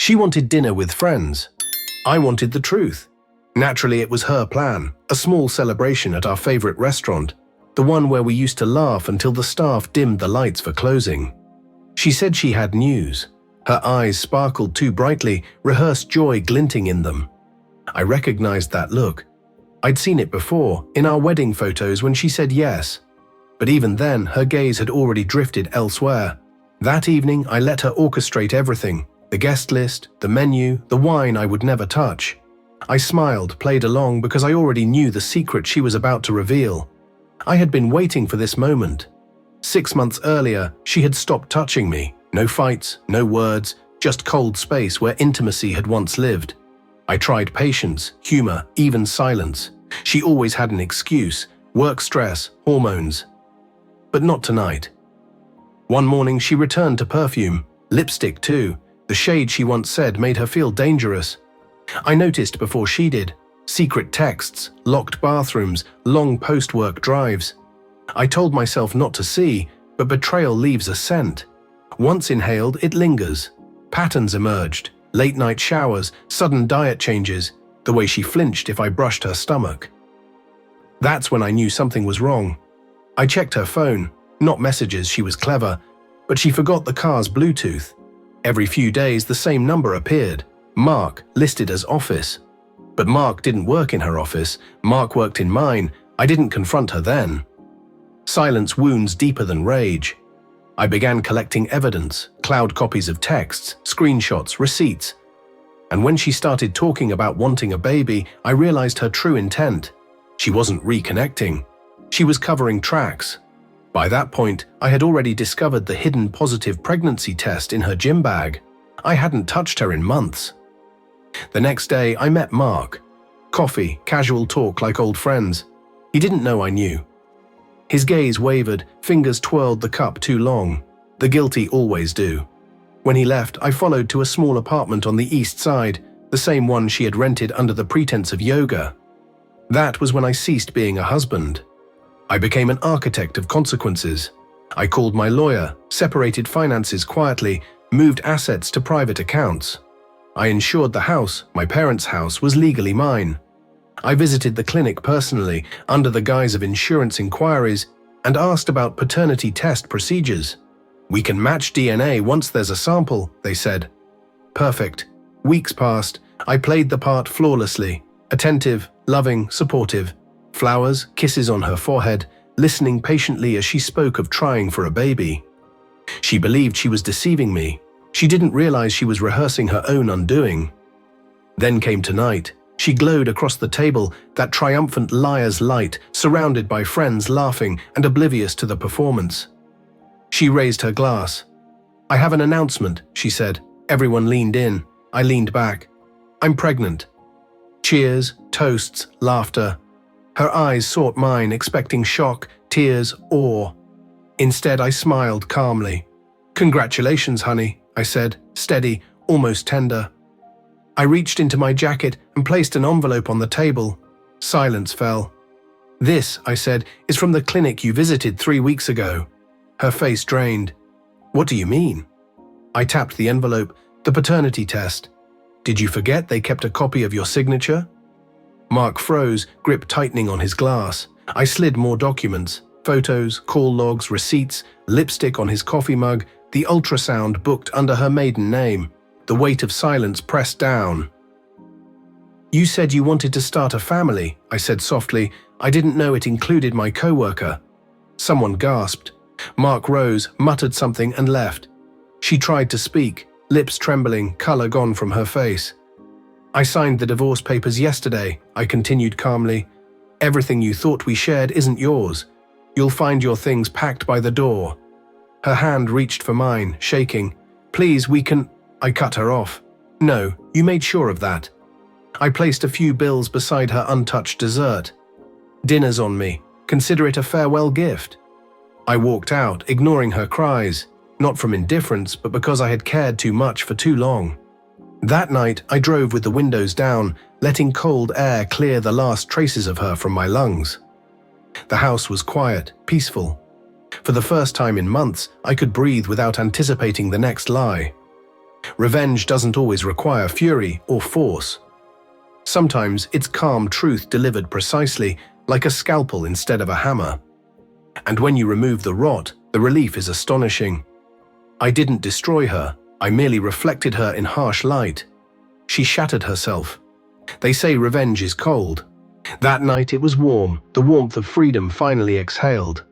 She wanted dinner with friends. I wanted the truth. Naturally, it was her plan, a small celebration at our favorite restaurant, the one where we used to laugh until the staff dimmed the lights for closing. She said she had news. Her eyes sparkled too brightly, rehearsed joy glinting in them. I recognized that look. I'd seen it before, in our wedding photos when she said yes. But even then, her gaze had already drifted elsewhere. That evening, I let her orchestrate everything, the guest list, the menu, the wine I would never touch. I smiled, played along because I already knew the secret she was about to reveal. I had been waiting for this moment. 6 months earlier, she had stopped touching me. No fights, no words, just cold space where intimacy had once lived. I tried patience, humor, even silence. She always had an excuse, work stress, hormones. But not tonight. One morning she returned to perfume, lipstick too. The shade she once said made her feel dangerous. I noticed before she did. Secret texts, locked bathrooms, long post-work drives. I told myself not to see, but betrayal leaves a scent. Once inhaled, it lingers. Patterns emerged, late-night showers, sudden diet changes, the way she flinched if I brushed her stomach. That's when I knew something was wrong. I checked her phone, not messages, she was clever, but she forgot the car's Bluetooth. Every few days the same number appeared, Mark, listed as office. But Mark didn't work in her office, Mark worked in mine. I didn't confront her then. Silence wounds deeper than rage. I began collecting evidence, cloud copies of texts, screenshots, receipts. And when she started talking about wanting a baby, I realized her true intent. She wasn't reconnecting. She was covering tracks. By that point, I had already discovered the hidden positive pregnancy test in her gym bag. I hadn't touched her in months. The next day, I met Mark. Coffee, casual talk like old friends. He didn't know I knew. His gaze wavered, fingers twirled the cup too long. The guilty always do. When he left, I followed to a small apartment on the east side, the same one she had rented under the pretense of yoga. That was when I ceased being a husband. I became an architect of consequences. I called my lawyer, separated finances quietly, moved assets to private accounts. I ensured the house, my parents' house, was legally mine. I visited the clinic personally, under the guise of insurance inquiries, and asked about paternity test procedures. We can match DNA once there's a sample, they said. Perfect. Weeks passed. I played the part flawlessly. Attentive, loving, supportive. Flowers, kisses on her forehead, listening patiently as she spoke of trying for a baby. She believed she was deceiving me. She didn't realize she was rehearsing her own undoing. Then came tonight. She glowed across the table, that triumphant liar's light, surrounded by friends laughing and oblivious to the performance. She raised her glass. I have an announcement, she said. Everyone leaned in. I leaned back. I'm pregnant. Cheers, toasts, laughter. Her eyes sought mine, expecting shock, tears, awe. Instead, I smiled calmly. Congratulations, honey, I said, steady, almost tender. I reached into my jacket and placed an envelope on the table. Silence fell. This, I said, is from the clinic you visited 3 weeks ago. Her face drained. What do you mean? I tapped the envelope. The paternity test. Did you forget they kept a copy of your signature? Mark froze, grip tightening on his glass. I slid more documents. Photos, call logs, receipts, lipstick on his coffee mug, the ultrasound booked under her maiden name. The weight of silence pressed down. You said you wanted to start a family, I said softly. I didn't know it included my co-worker. Someone gasped. Mark rose, muttered something and left. She tried to speak, lips trembling, color gone from her face. I signed the divorce papers yesterday, I continued calmly. Everything you thought we shared isn't yours. You'll find your things packed by the door. Her hand reached for mine, shaking. Please, we can… I cut her off. No, you made sure of that. I placed a few bills beside her untouched dessert. Dinner's on me. Consider it a farewell gift. I walked out, ignoring her cries, not from indifference, but because I had cared too much for too long. That night, I drove with the windows down, letting cold air clear the last traces of her from my lungs. The house was quiet, peaceful. For the first time in months, I could breathe without anticipating the next lie. Revenge doesn't always require fury or force. Sometimes it's calm truth delivered precisely, like a scalpel instead of a hammer. And when you remove the rot, the relief is astonishing. I didn't destroy her, I merely reflected her in harsh light. She shattered herself. They say revenge is cold. That night it was warm, the warmth of freedom finally exhaled.